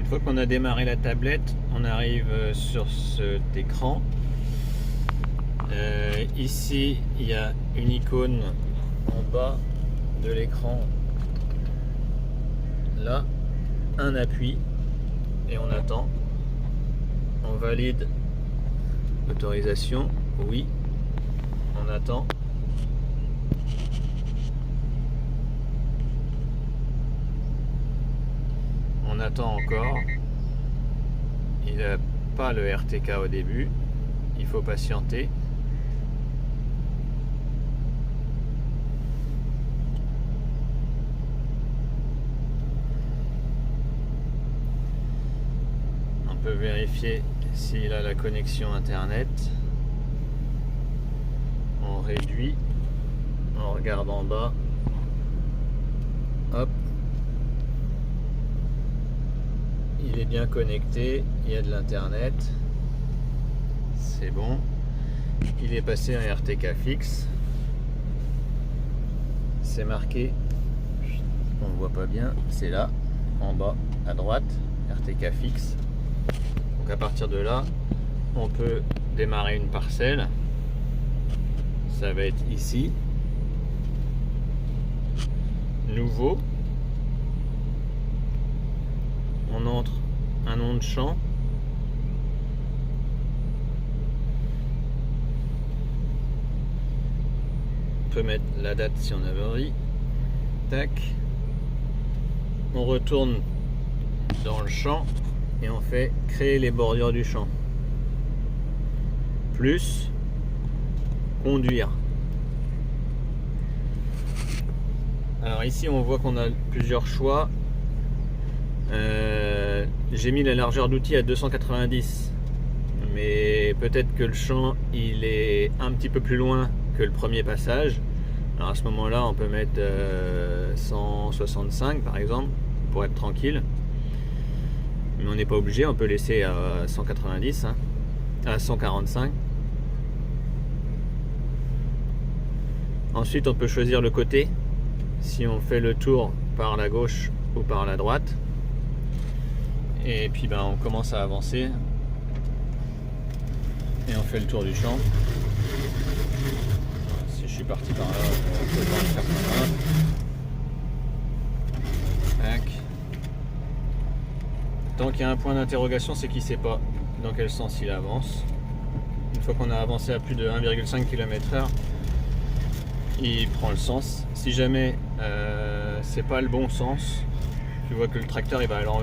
Une fois qu'on a démarré la tablette, on arrive sur cet écran. Ici, il y a une icône en bas de l'écran. Là, un appui et on attend. On valide autorisation, oui. On attend. On attend encore. Il n'a pas le RTK au début. Il faut patienter. On peut vérifier s'il a la connexion internet. On réduit. On regarde en bas. Hop. Il est bien connecté, il y a de l'internet, c'est bon. Il est passé un RTK fixe. C'est marqué, on ne voit pas bien, c'est là, en bas à droite, RTK fixe. Donc à partir de là, on peut démarrer une parcelle. Ça va être ici. Nouveau. On entre un nom de champ. On peut mettre la date si on avait envie. Tac. On retourne dans le champ et on fait créer les bordures du champ. Plus conduire. Alors ici on voit qu'on a plusieurs choix. J'ai mis la largeur d'outil à 290, mais peut-être que le champ il est un petit peu plus loin que le premier passage. Alors à ce moment là on peut mettre 165 par exemple pour être tranquille, mais on n'est pas obligé, on peut laisser à 190 hein, à 145. Ensuite on peut choisir le côté, si on fait le tour par la gauche ou par la droite. Et puis on commence à avancer et on fait le tour du champ. Si je suis parti par là, on peut pas le faire par là. Tac. Tant qu'il y a un point d'interrogation, c'est qu'il ne sait pas dans quel sens il avance. Une fois qu'on a avancé à plus de 1,5 km/h, il prend le sens. Si jamais c'est pas le bon sens, tu vois que le tracteur il va à l'envers.